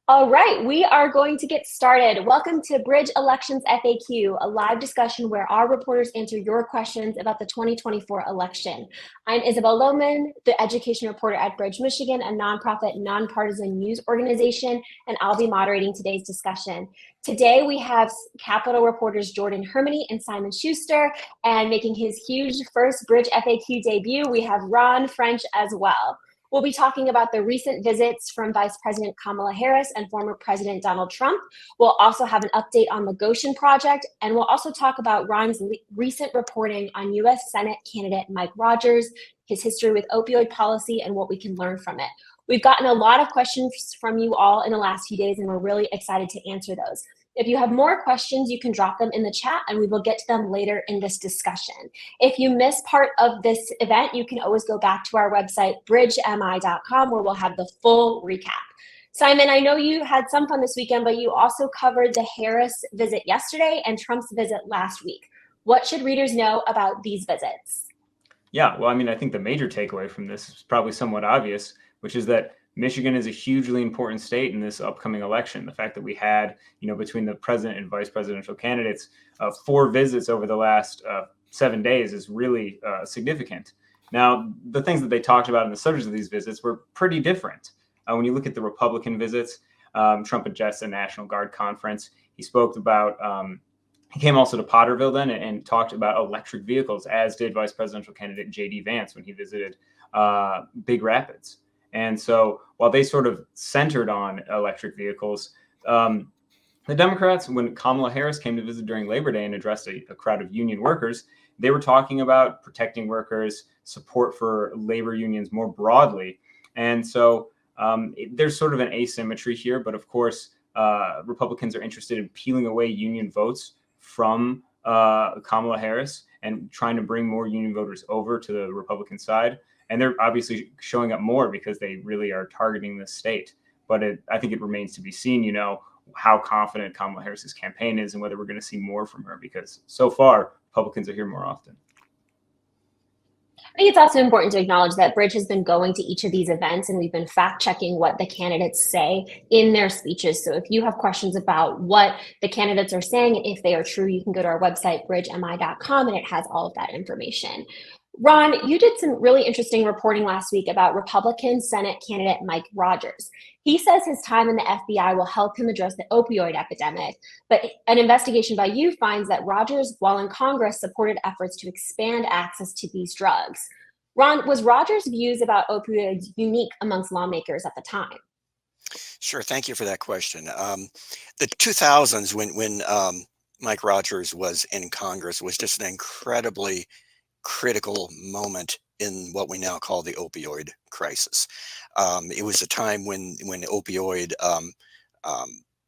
All right, we are going to get started. Welcome to Bridge Elections FAQ, a live discussion where our reporters answer your questions about the 2024 election. I'm Isabel Lohman, the education reporter at Bridge Michigan, a nonprofit, nonpartisan news organization, and I'll be moderating today's discussion. Today, we have Capitol reporters Jordyn Hermani and Simon Schuster, and making his huge first Bridge FAQ debut, we have Ron French as well. We'll be talking about the recent visits from Vice President Kamala Harris and former President Donald Trump. We'll also have an update on the Gotion project, and we'll also talk about Ron's recent reporting on U.S. Senate candidate Mike Rogers, his history with opioid policy, and what we can learn from it. We've gotten a lot of questions from you all in the last few days, and we're really excited to answer those. If you have more questions, you can drop them in the chat and we will get to them later in this discussion. If you miss part of this event, you can always go back to our website, bridgemi.com, where we'll have the full recap. Simon, I know you had some fun this weekend, but you also covered the Harris visit yesterday and Trump's visit last week. What should readers know about these visits? Yeah, well, I mean, I think the major takeaway from this is probably somewhat obvious, which is that Michigan is a hugely important state in this upcoming election. The fact that we had, between the president and vice presidential candidates, 4 visits over the last 7 days is really significant. Now, the things that they talked about in the subjects of these visits were pretty different. When you look at the Republican visits, Trump addressed a National Guard conference. He spoke about, he came also to Potterville then and talked about electric vehicles, as did vice presidential candidate J.D. Vance when he visited Big Rapids. And so while they sort of centered on electric vehicles, the Democrats, when Kamala Harris came to visit during Labor Day and addressed a crowd of union workers, they were talking about protecting workers, support for labor unions more broadly. And so there's sort of an asymmetry here. But of course, Republicans are interested in peeling away union votes from Kamala Harris and trying to bring more union voters over to the Republican side. And they're obviously showing up more because they really are targeting this state. But I think it remains to be seen, how confident Kamala Harris's campaign is and whether we're going to see more from her, because so far, Republicans are here more often. I think it's also important to acknowledge that Bridge has been going to each of these events and we've been fact checking what the candidates say in their speeches. So if you have questions about what the candidates are saying and if they are true, you can go to our website, bridgemi.com, and it has all of that information. Ron, you did some really interesting reporting last week about Republican Senate candidate Mike Rogers. He says his time in the FBI will help him address the opioid epidemic, but an investigation by you finds that Rogers, while in Congress, supported efforts to expand access to these drugs. Ron, was Rogers' views about opioids unique amongst lawmakers at the time? Sure, thank you for that question. The 2000s, when Mike Rogers was in Congress, was just an incredibly critical moment in what we now call the opioid crisis. It was a time when opioid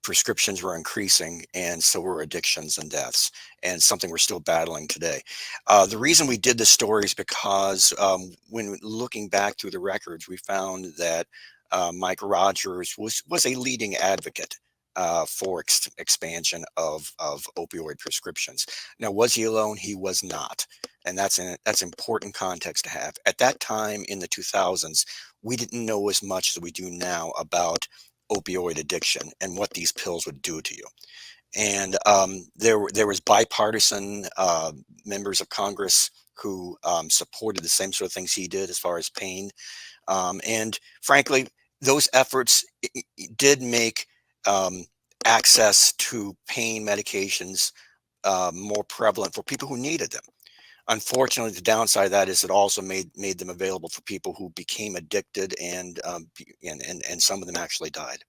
prescriptions were increasing, and so were addictions and deaths, and something we're still battling today. The reason we did this story is because when looking back through the records, we found that Mike Rogers was a leading advocate for expansion of opioid prescriptions. Now, was he alone? He was not. And that's important context to have. At that time in the 2000s, we didn't know as much as we do now about opioid addiction and what these pills would do to you. And there was bipartisan members of Congress who supported the same sort of things he did as far as pain. And frankly, those efforts did make access to pain medications more prevalent for people who needed them. Unfortunately, the downside of that is it also made them available for people who became addicted, and some of them actually died.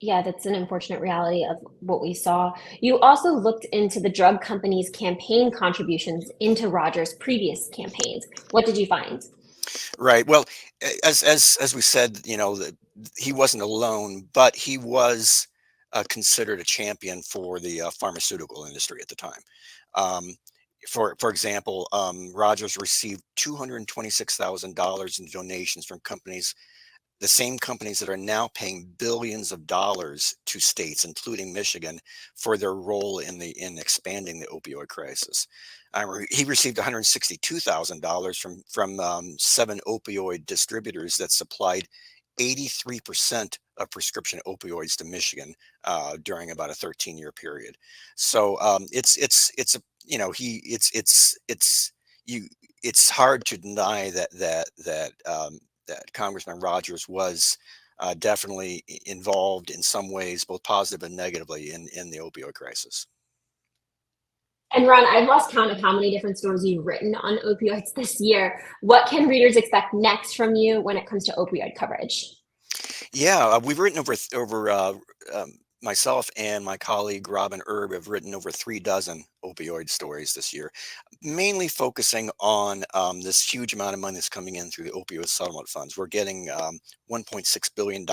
Yeah, that's an unfortunate reality of what we saw. You also looked into the drug companies' campaign contributions into Rogers' previous campaigns. What did you find? Right. Well, as we said, he wasn't alone, but he was considered a champion for the pharmaceutical industry at the time. For example, Rogers received $226,000 in donations from companies, the same companies that are now paying billions of dollars to states, including Michigan, for their role in expanding the opioid crisis. He received $162,000 from 7 opioid distributors that supplied 83% of prescription opioids to Michigan during about a 13-year period. So it's hard to deny that Congressman Rogers was definitely involved in some ways, both positive and negatively, in the opioid crisis. And Ron, I've lost count of how many different stories you've written on opioids this year. What can readers expect next from you when it comes to opioid coverage? Yeah, we've written myself and my colleague Robin Erb have written over 36 opioid stories this year, mainly focusing on this huge amount of money that's coming in through the opioid settlement funds. We're getting $1.6 billion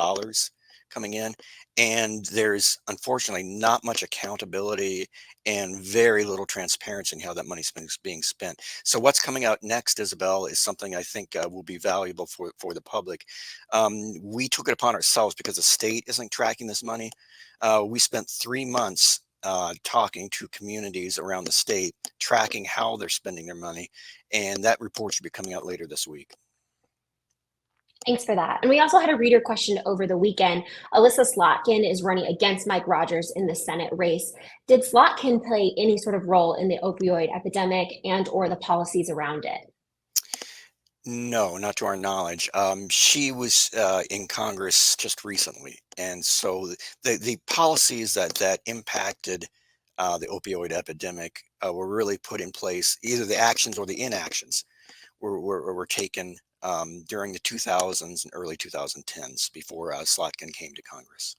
coming in, and there's unfortunately not much accountability and very little transparency in how that money's being spent. So what's coming out next, Isabel, is something I think will be valuable for the public. We took it upon ourselves because the state isn't tracking this money. We spent 3 months talking to communities around the state, tracking how they're spending their money, and that report should be coming out later this week. Thanks for that. And we also had a reader question over the weekend. Elissa Slotkin is running against Mike Rogers in the Senate race. Did Slotkin play any sort of role in the opioid epidemic and or the policies around it? No, not to our knowledge. She was in Congress just recently, and so the policies that impacted the opioid epidemic were really put in place. Either the actions or the inactions were taken during the 2000s and early 2010s before Slotkin came to Congress.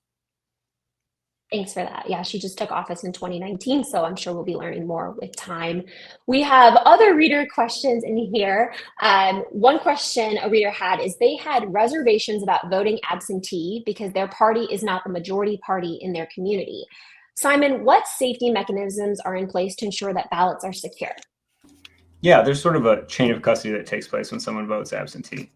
Thanks for that. Yeah, she just took office in 2019, so I'm sure we'll be learning more with time. We have other reader questions in here. One question a reader had is they had reservations about voting absentee because their party is not the majority party in their community. Simon, what safety mechanisms are in place to ensure that ballots are secure? Yeah, there's sort of a chain of custody that takes place when someone votes absentee.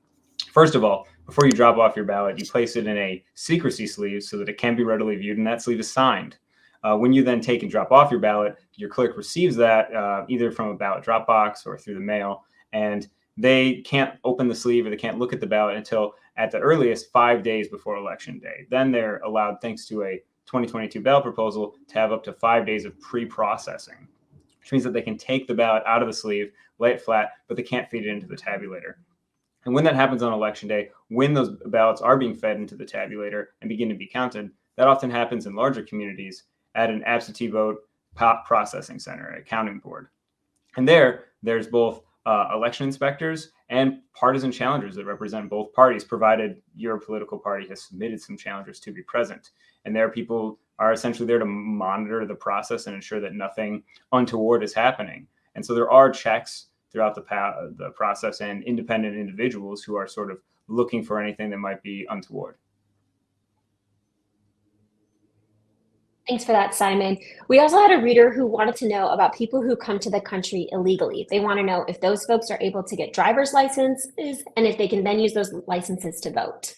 First of all, before you drop off your ballot, you place it in a secrecy sleeve so that it can be readily viewed, and that sleeve is signed. When you then take and drop off your ballot, your clerk receives that either from a ballot drop box or through the mail, and they can't open the sleeve or they can't look at the ballot until at the earliest 5 days before Election Day. Then they're allowed, thanks to a 2022 ballot proposal, to have up to 5 days of pre-processing, which means that they can take the ballot out of the sleeve, lay it flat, but they can't feed it into the tabulator. And when that happens on Election Day, when those ballots are being fed into the tabulator and begin to be counted, that often happens in larger communities at an absentee vote processing center, a counting board. And there's both election inspectors and partisan challengers that represent both parties, provided your political party has submitted some challengers to be present. And there people are essentially there to monitor the process and ensure that nothing untoward is happening. And so there are checks throughout the process and independent individuals who are sort of looking for anything that might be untoward. Thanks for that, Simon. We also had a reader who wanted to know about people who come to the country illegally. They want to know if those folks are able to get driver's licenses and if they can then use those licenses to vote.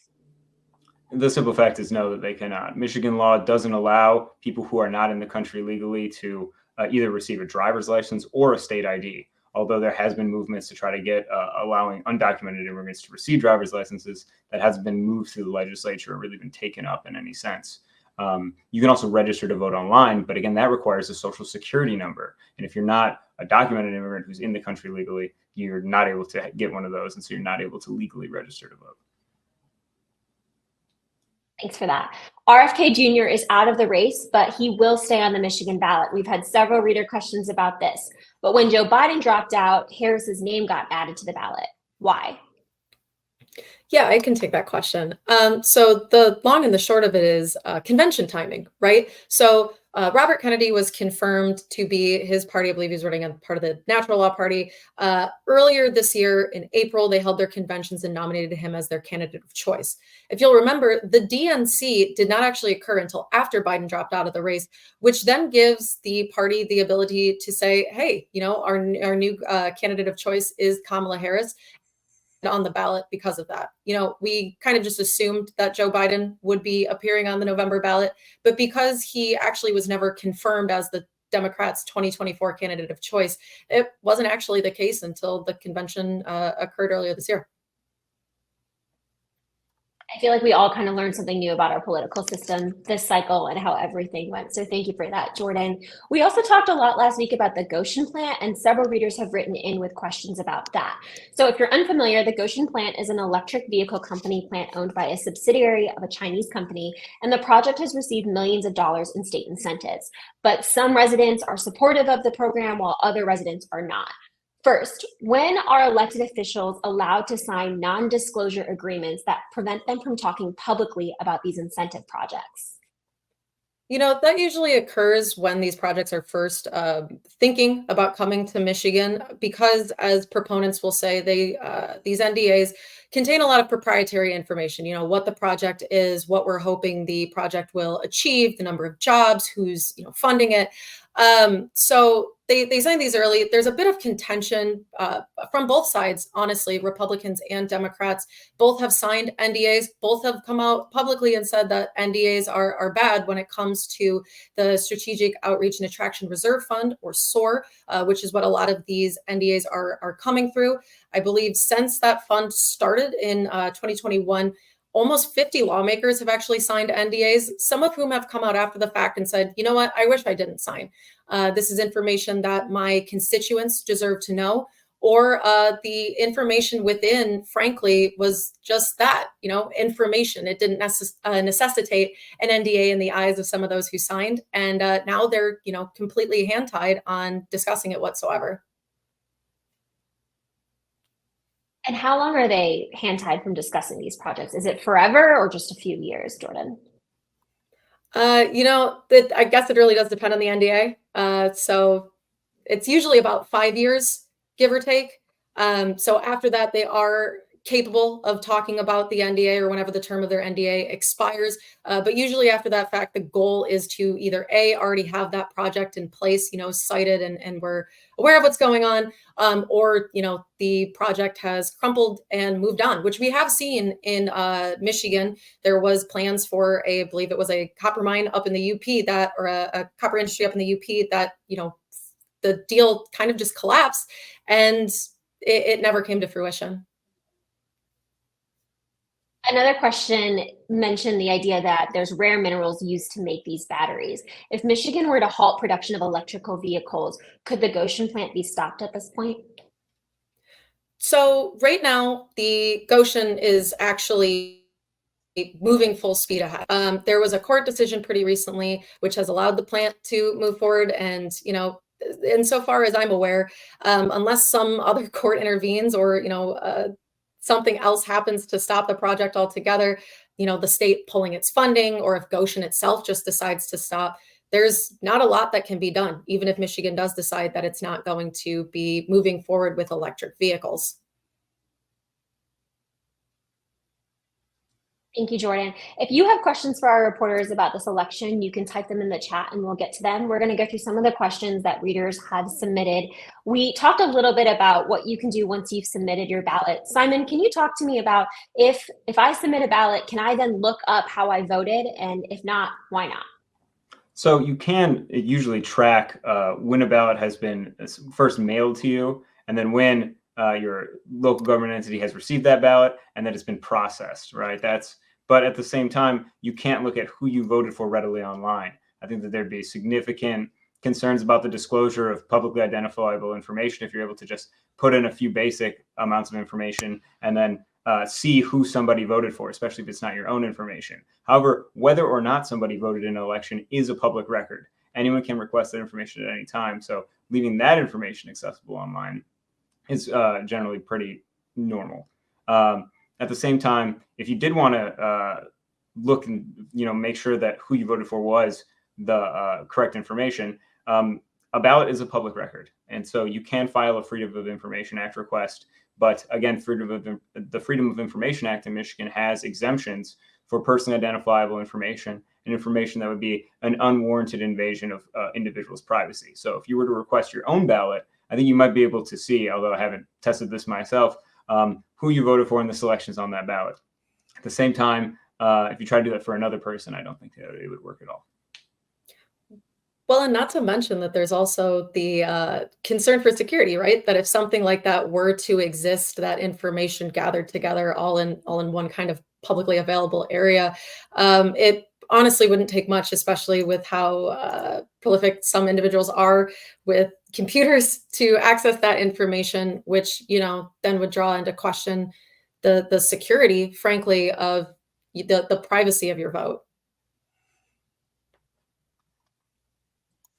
The simple fact is no, that they cannot. Michigan law doesn't allow people who are not in the country legally to either receive a driver's license or a state ID. Although there has been movements to try to get allowing undocumented immigrants to receive driver's licenses, that hasn't been moved through the legislature or really been taken up in any sense. You can also register to vote online, but again, that requires a social security number. And if you're not a documented immigrant who's in the country legally, you're not able to get one of those, and so you're not able to legally register to vote. Thanks for that. RFK Jr. is out of the race, but he will stay on the Michigan ballot. We've had several reader questions about this. But when Joe Biden dropped out, Harris's name got added to the ballot. Why? Yeah, I can take that question. So the long and the short of it is convention timing, right? So Robert Kennedy was confirmed to be his party. I believe he's running on part of the Natural Law Party. Earlier this year in April, they held their conventions and nominated him as their candidate of choice. If you'll remember, the DNC did not actually occur until after Biden dropped out of the race, which then gives the party the ability to say, hey, you know, our new candidate of choice is Kamala Harris, on the ballot because of that. You know, we kind of just assumed that Joe Biden would be appearing on the November ballot, but because he actually was never confirmed as the Democrats' 2024 candidate of choice, it wasn't actually the case until the convention occurred earlier this year. I feel like we all kind of learned something new about our political system this cycle and how everything went. So thank you for that, Jordyn. We also talked a lot last week about the Gotion plant, and several readers have written in with questions about that. So if you're unfamiliar, the Gotion plant is an electric vehicle company plant owned by a subsidiary of a Chinese company, and the project has received millions of dollars in state incentives. But some residents are supportive of the program while other residents are not. First, when are elected officials allowed to sign non-disclosure agreements that prevent them from talking publicly about these incentive projects? You know, that usually occurs when these projects are first thinking about coming to Michigan, because as proponents will say, these NDAs contain a lot of proprietary information, you know, what the project is, what we're hoping the project will achieve, the number of jobs, who's, you know, funding it. So they sign these early. There's a bit of contention from both sides, honestly. Republicans and Democrats both have signed NDAs. Both have come out publicly and said that NDAs are bad when it comes to the Strategic Outreach and Attraction Reserve Fund, or SOAR, which is what a lot of these NDAs are coming through. I believe since that fund started in 2021, almost 50 lawmakers have actually signed NDAs, some of whom have come out after the fact and said, you know what, I wish I didn't sign. This is information that my constituents deserve to know, or the information within, frankly, was just that, you know, information. It didn't necessitate an NDA in the eyes of some of those who signed. And now they're, you know, completely hand-tied on discussing it whatsoever. And how long are they hand-tied from discussing these projects? Is it forever or just a few years, Jordyn? You know, I guess it really does depend on the NDA. So it's usually about 5 years, give or take. So after that, they are capable of talking about the NDA or whenever the term of their NDA expires. But usually after that fact, the goal is to either already have that project in place, you know, cited and we're aware of what's going on, or, you know, the project has crumpled and moved on, which we have seen in Michigan. There was plans for I believe it was a copper mine up in the UP that, or a copper industry up in the UP that, you know, the deal kind of just collapsed and it never came to fruition. Another question mentioned the idea that there's rare minerals used to make these batteries. If Michigan were to halt production of electrical vehicles, could the Gotion plant be stopped at this point? So right now, the Gotion is actually moving full speed ahead. There was a court decision pretty recently, which has allowed the plant to move forward. And, you know, insofar as I'm aware, unless some other court intervenes or, you know, something else happens to stop the project altogether, you know, the state pulling its funding, or if Gotion itself just decides to stop, there's not a lot that can be done, even if Michigan does decide that it's not going to be moving forward with electric vehicles. Thank you, Jordyn. If you have questions for our reporters about this election, you can type them in the chat and we'll get to them. We're going to go through some of the questions that readers have submitted. We talked a little bit about what you can do once you've submitted your ballot. Simon, can you talk to me about if I submit a ballot, can I then look up how I voted? And if not, why not? So you can usually track when a ballot has been first mailed to you, and then when your local government entity has received that ballot, and that it's been processed, right? But at the same time, you can't look at who you voted for readily online. I think that there'd be significant concerns about the disclosure of publicly identifiable information if you're able to just put in a few basic amounts of information and then see who somebody voted for, especially if it's not your own information. However, whether or not somebody voted in an election is a public record. Anyone can request that information at any time. So leaving that information accessible online is generally pretty normal. At the same time, if you did want to look and make sure that who you voted for was the correct information, a ballot is a public record, and so you can file a Freedom of Information Act request. But again, the Freedom of Information Act in Michigan has exemptions for personally identifiable information and information that would be an unwarranted invasion of individuals' privacy. So if you were to request your own ballot, I think you might be able to see, although I haven't tested this myself, who you voted for in the selections on that ballot. At the same time, if you try to do that for another person, I don't think that it would work at all. Well, and not to mention that there's also the concern for security, right? That if something like that were to exist, that information gathered together all in one kind of publicly available area, it honestly wouldn't take much, especially with how prolific some individuals are with computers, to access that information, which then would draw into question the security, frankly, of the privacy of your vote.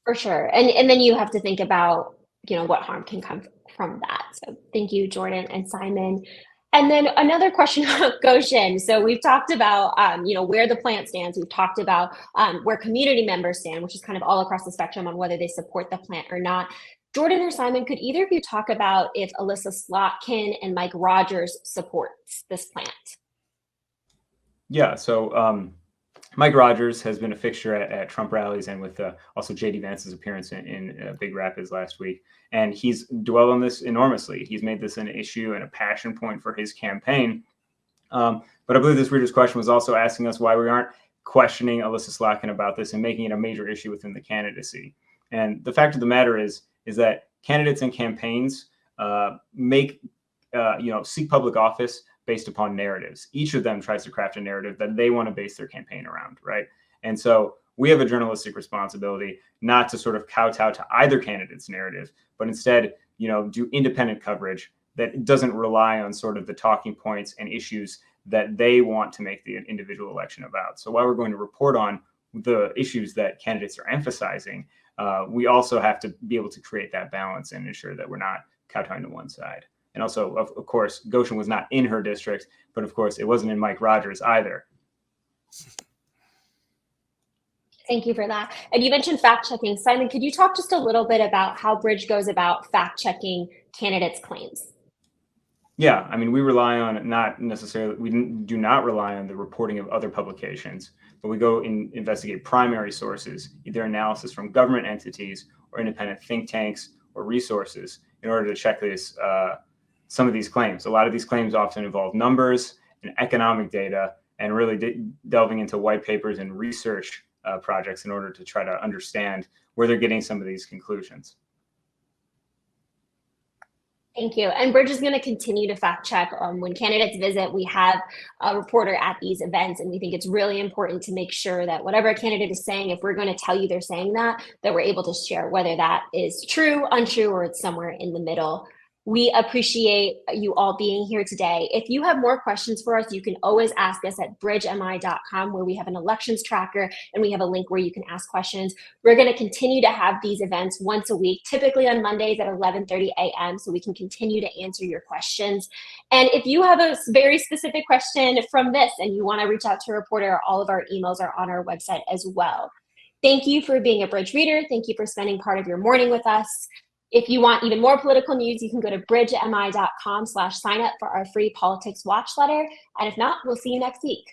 For sure. And then you have to think about, what harm can come from that. So thank you, Jordyn and Simon. And then another question about Gotion. So we've talked about, where the plant stands. We've talked about where community members stand, which is kind of all across the spectrum on whether they support the plant or not. Jordyn or Simon, could either of you talk about if Elissa Slotkin and Mike Rogers supports this plant? Yeah, so Mike Rogers has been a fixture at Trump rallies and with also J.D. Vance's appearance in Big Rapids last week. And he's dwelled on this enormously. He's made this an issue and a passion point for his campaign. But I believe this reader's question was also asking us why we aren't questioning Elissa Slotkin about this and making it a major issue within the candidacy. And the fact of the matter is that candidates and campaigns seek public office based upon narratives. Each of them tries to craft a narrative that they want to base their campaign around, right? And so we have a journalistic responsibility not to sort of kowtow to either candidate's narrative, but instead, do independent coverage that doesn't rely on sort of the talking points and issues that they want to make the individual election about. So while we're going to report on the issues that candidates are emphasizing, we also have to be able to create that balance and ensure that we're not kowtowing to one side. And also, of course, Gotion was not in her district, but of course, it wasn't in Mike Rogers either. Thank you for that. And you mentioned fact checking. Simon, could you talk just a little bit about how Bridge goes about fact checking candidates' claims? Yeah, I mean, we rely on we do not rely on the reporting of other publications, but we go and investigate primary sources, either analysis from government entities or independent think tanks or resources in order to check some of these claims. A lot of these claims often involve numbers and economic data and really delving into white papers and research projects in order to try to understand where they're getting some of these conclusions. Thank you. And we're just going to continue to fact check. When candidates visit, we have a reporter at these events, and we think it's really important to make sure that whatever a candidate is saying, if we're going to tell you they're saying that we're able to share whether that is true, untrue, or it's somewhere in the middle. We appreciate you all being here today. If you have more questions for us, you can always ask us at bridgemi.com, where we have an elections tracker and we have a link where you can ask questions. We're going to continue to have these events once a week, typically on Mondays at 11:30 a.m., so we can continue to answer your questions. And if you have a very specific question from this and you want to reach out to a reporter, all of our emails are on our website as well. Thank you for being a Bridge reader. Thank you for spending part of your morning with us. If you want even more political news, you can go to bridgemi.com/sign up for our free politics watch letter. And if not, we'll see you next week.